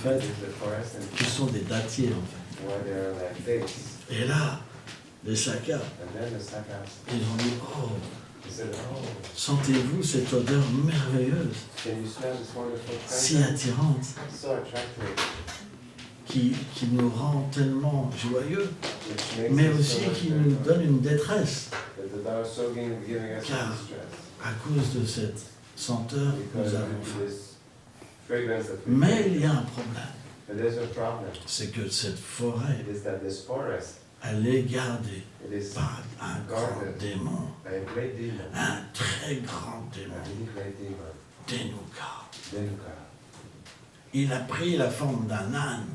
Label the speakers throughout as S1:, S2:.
S1: fait,
S2: is the forest and
S1: qui sont des dattiers, en fait.
S2: where there are like figs.
S1: Et là, les Sakas,
S2: And then the Sakas,
S1: ils ont dit, oh,
S2: he said, oh,
S1: sentez-vous cette odeur merveilleuse,
S2: can you smell this wonderful
S1: si
S2: fragrance?
S1: attirante,
S2: So attractive.
S1: qui nous rend tellement joyeux,
S2: Which makes
S1: mais
S2: us
S1: aussi
S2: so much
S1: qui nous
S2: better.
S1: donne une détresse
S2: That are so giving us
S1: Car-
S2: distress.
S1: à cause de cette senteur que nous
S2: Because
S1: avons
S2: of
S1: faim.
S2: this fragrance that we
S1: Mais
S2: feel.
S1: il y a un problème,
S2: But there's a problem.
S1: c'est que cette forêt,
S2: It is that this forest,
S1: elle est gardée
S2: it is
S1: par un grand démon,
S2: by a great demon,
S1: un très grand
S2: a
S1: démon,
S2: really great demon,
S1: Denuka.
S2: Denuka.
S1: Il a pris la forme d'un âne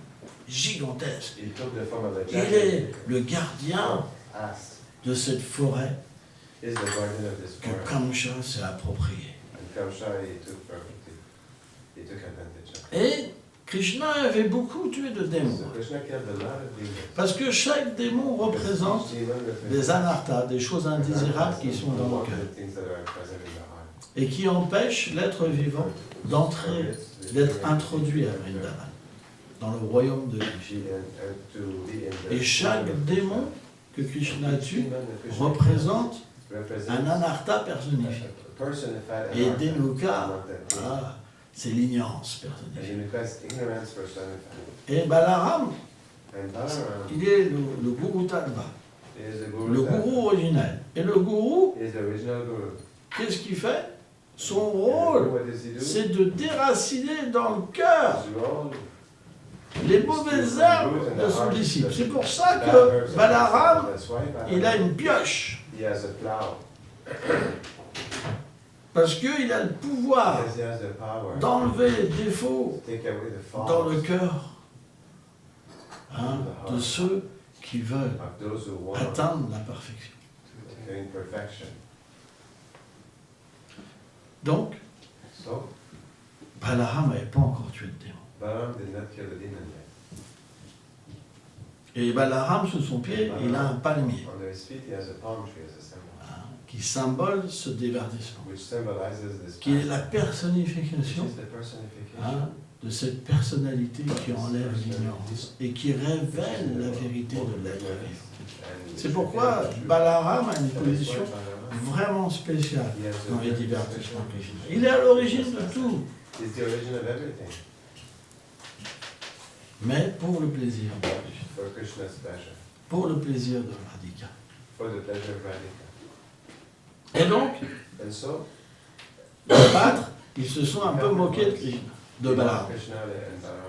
S1: gigantesque.
S2: He took the form of a
S1: Il
S2: giant.
S1: est le gardien
S2: Ass
S1: de cette forêt
S2: is the guardian of this
S1: que
S2: forest.
S1: Kamsha s'est appropriée.
S2: And Kamsha, he took advantage of.
S1: Et Krishna avait beaucoup tué de démons.
S2: So Krishna killed a lot of demons.
S1: Parce que chaque démon représente des anarthas, des choses indésirables qui sont dans le cœur et qui empêchent l'être vivant d'entrer, d'être introduit à Vrindavan, dans le royaume de Krishna. Et chaque démon que Krishna tue représente un anartha personnifié. Et Denuka, c'est l'ignorance personnifiée. Et Balaram, il est le gourou Tattva, le gourou originel. Et le gourou, qu'est-ce qu'il fait? Son rôle, c'est de déraciner dans le cœur les mauvaises herbes de son disciple. C'est pour ça que Balaram, il a une pioche. Parce qu'il a le pouvoir d'enlever les défauts dans le cœur de ceux qui veulent atteindre la perfection. Donc, Balaram n'avait pas encore tué le démon. Et Balaram, sous son pied, il a un palmier qui symbole ce déverdissement, qui est la personnification de cette personnalité qui enlève l'ignorance et qui révèle la vérité de l'être vivant. C'est pourquoi Balaram a une position vraiment spéciale dans les divertissements Krishna. Il est à l'origine de tout, mais pour le plaisir de Krishna, pour le plaisir de Radhika. Et donc, les pâtres, ils se sont un peu moqués de Krishna, de Balaram.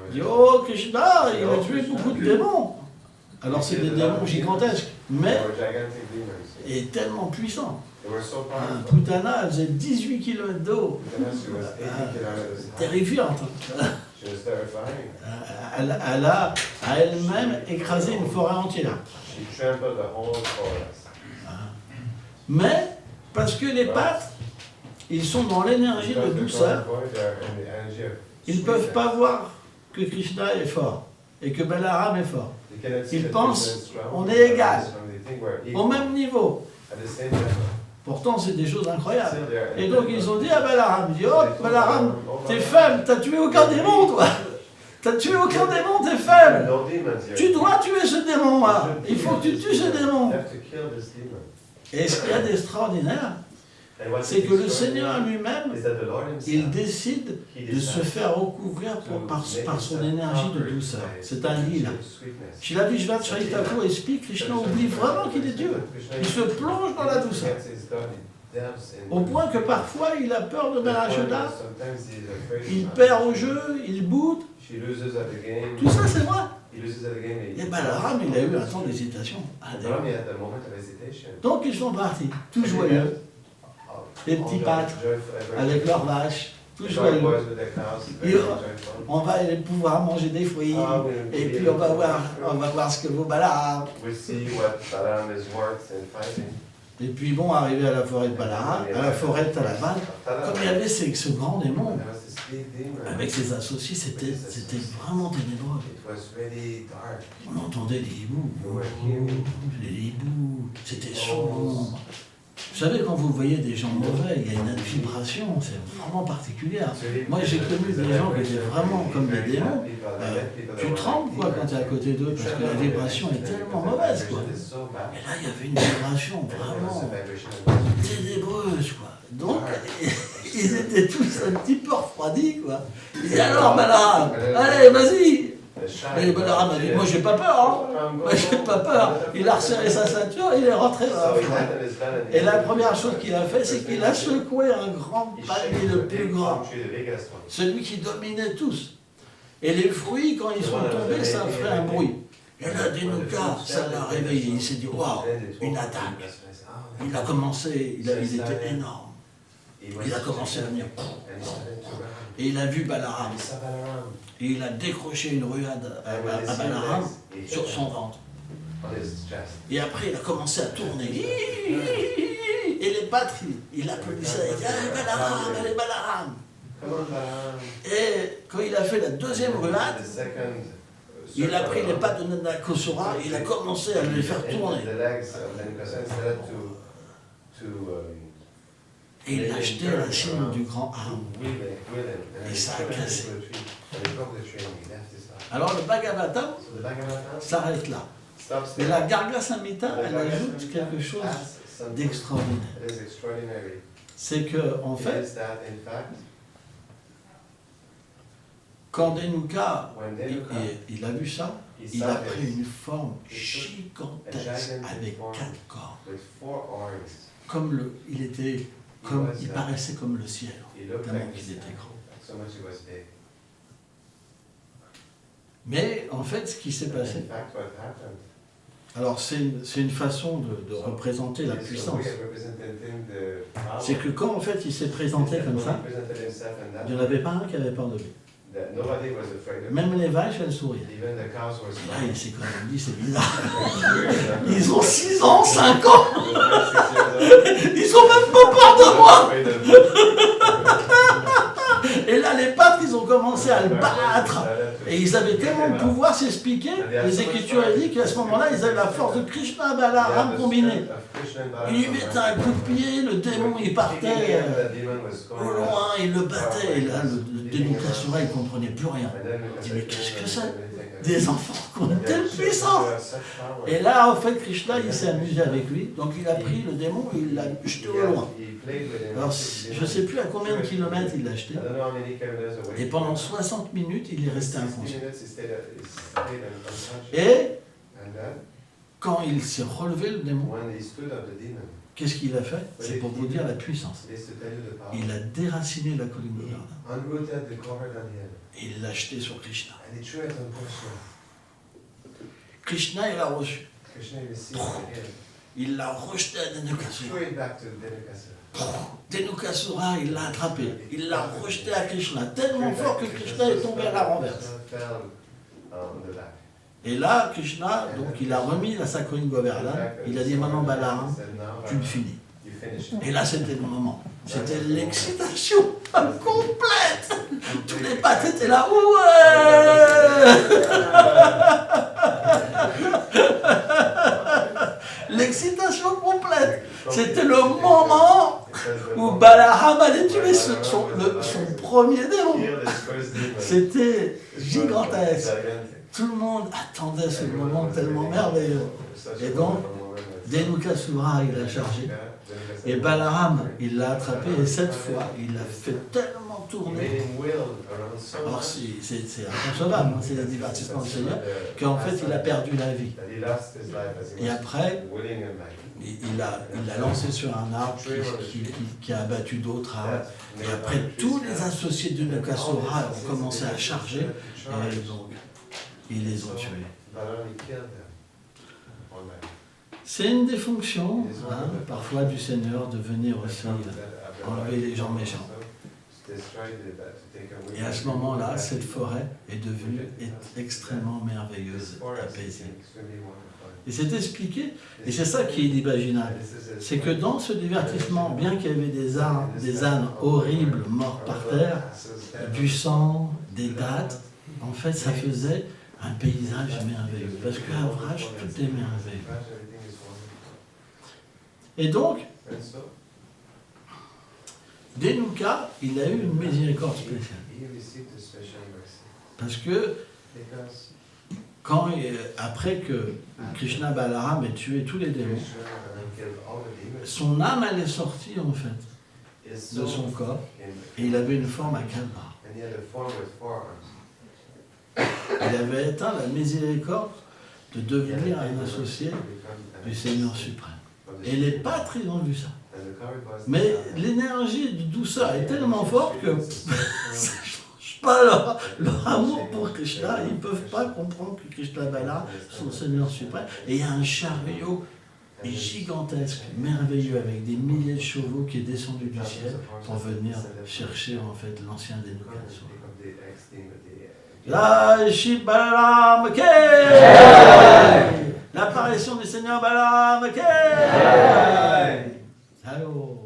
S1: Ils disent, oh Krishna, il a tué beaucoup de démons. Alors c'est des démons gigantesques, mais et tellement puissants. Putana, elle faisait 18 km d'eau. Terrifiante. Elle a à elle-même écrasé une forêt entière. Mais, parce que les pâtres, ils sont dans l'énergie de douceur, ils ne peuvent pas voir que Krishna est fort et que Balaram est fort. Ils pensent on est égal, au même niveau. Pourtant, c'est des choses incroyables. Et donc, ils ont dit à Balaram, oh Balaram, t'es faible, t'as tué aucun démon, toi. T'as tué aucun démon, t'es faible. Tu dois tuer ce démon-là. Il faut que tu tues ce démon. Et ce qu'il y a d'extraordinaire, c'est que le Seigneur lui-même, il décide de se faire recouvrir par son énergie de douceur. C'est un lila. Srila Vishwanath Thakur explique, Krishna oublie vraiment qu'il est Dieu. Il se plonge dans la douceur. Au point que parfois il a peur de Narayana, il perd au jeu, il boude. Tout ça c'est vrai. Et Balaram, il a eu un temps d'hésitation. Donc ils sont partis, tout joyeux. Les petits pâtres, avec leurs vaches, tout joyeux. On va pouvoir manger des fruits, et puis on va voir ce que vaut Balaram. Et puis bon, arrivé à la forêt de Balaram, à la forêt de Talavan, comme il y avait ce grand démon, avec ses associés, c'était vraiment ténébreux. On entendait des hiboux, c'était sombre. Vous savez, quand vous voyez des gens mauvais, il y a une vibration, c'est vraiment particulière. Moi, j'ai connu des gens qui étaient vraiment comme des démons. Tu trembles quoi quand tu es à côté d'eux, parce que la vibration est tellement mauvaise, quoi. Et là, il y avait une vibration vraiment ténébreuse, quoi. Donc, ils étaient tous un petit peu refroidis, quoi. Ils disaient alors, Balaam, allez, vas-y. Et Balaam a dit, moi j'ai pas peur, hein. Moi j'ai pas peur. Il a resserré sa ceinture, il est rentré dans la forêt. Et la première chose qu'il a fait, c'est qu'il a secoué un grand palmier, le plus grand, celui qui dominait tous. Et les fruits, quand ils sont tombés, ça a fait un bruit. Et là, Dénouka, ça l'a réveillé. Il s'est dit, waouh, une attaque. Il a commencé, il était énorme. Il a commencé à venir. Et il a vu Balaam. Et il a décroché une ruade à Balaam sur son ventre. Et après, il a commencé à tourner. Et les pattes, il applaudissait. Il dit, allez Balaam, allez Balaam. Et quand il a fait la deuxième ruade, il a pris les pattes de Nakosora et il a commencé à les faire tourner. Et il a jeté la cime du grand arbre. Et ça a cassé. Alors le Bhagavatam s'arrête là. Mais la Garga Samhita, elle ajoute quelque chose d'extraordinaire. C'est que, en fait, quand Dénouka, il a vu ça, il a pris une forme gigantesque avec 4 cornes. Il paraissait comme le ciel, tellement qu'il était grand. Mais en fait, ce qui s'est passé, alors c'est une façon de représenter la puissance. C'est que quand en fait il s'est présenté comme ça, il n'y en avait pas un qui avait peur de lui. Même les vaches, elles souriaient. Là, il s'est quand même dit, c'est bizarre. Ils ont 6 ans, 5 ans. Ils ont même pas peur de moi. Et là, les papes, ils ont commencé à le battre. Et ils avaient tellement de pouvoir s'expliquer. Les Écritures disent qu'à ce moment-là, ils avaient la force de Krishna Balaram combinée. Il lui mettait un coup de pied, le démon, il partait au loin, il le battait. Et là, le Dénukasura, il ne comprenait plus rien. Il dit, mais qu'est-ce que c'est? Des enfants qui ont une telle puissance. Et là, en fait, Krishna, il s'est amusé avec lui. Donc, il a pris le démon et il l'a jeté au loin. Alors, je ne sais plus à combien de kilomètres il l'a jeté. Et pendant 60 minutes, il est resté inconscient. Et quand il s'est relevé, le démon, qu'est-ce qu'il a fait? C'est pour vous dire la puissance. Il a déraciné la colline Govardhan. Et il l'a jeté sur Krishna. Krishna, il l'a reçu. Il l'a rejeté à Dénukasura. Dénukasura, il l'a attrapé. Il l'a rejeté à Krishna, tellement fort que Krishna est tombé à la renverse. Et là, Krishna, donc, il a remis à sa colline Govardhan. Il a dit, maintenant Balaram, tu me finis. Et là, c'était le moment. C'était l'excitation complète. Tous les pattes étaient là. Ouais. L'excitation complète. C'était le moment où Balaram allait tuer son premier démon. C'était gigantesque. Tout le monde attendait ce moment tellement merveilleux. Et donc, Dénukasura, il a chargé. Et Balaram, il l'a attrapé, et cette fois, il l'a fait tellement tourner. Alors, c'est inconcevable, hein, c'est le divertissement du Seigneur, qu'en fait, il a perdu la vie. Et après, il l'a lancé sur un arbre qui a abattu d'autres arbres. Et après, tous les associés de Dénukasura ont commencé à charger, et donc, ils les ont tués. C'est une des fonctions, hein, parfois, du Seigneur de venir aussi enlever les gens méchants. Et à ce moment-là, cette forêt est devenue extrêmêmement merveilleuse, apaisée. Et c'est expliqué, et c'est ça qui est inimaginable. C'est que dans ce divertissement, bien qu'il y avait des ânes horribles morts par terre, du sang, des dattes, en fait, ça faisait un paysage merveilleux. Parce qu'à Vrache, tout est merveilleux. Et donc,
S2: And so,
S1: Dhenuka, il a eu une miséricorde spéciale.
S2: he received a special mercy.
S1: Parce que
S2: Because
S1: après que Krishna Balaram ait tué tous les démons,
S2: Krishna killed all the demons.
S1: son âme elle est sortie en fait
S2: His
S1: de
S2: soul
S1: son corps
S2: in
S1: et il avait une forme à 4 bras.
S2: and he had a form with 4 arms.
S1: Il avait atteint la miséricorde de devenir un associé du Seigneur suprême. Et les pâtres, ils ont vu ça. Mais l'énergie de tout ça est tellement forte que ça ne change pas leur amour pour Krishna. Ils ne peuvent pas comprendre que Krishna Balaram, son Seigneur suprême. Et il y a un chariot gigantesque, merveilleux, avec des milliers de chevaux qui est descendu du ciel pour venir chercher en fait l'ancien Dhenuka. La Shri Balaram Ke! L'apparition du Seigneur Balaram Ke! Allô.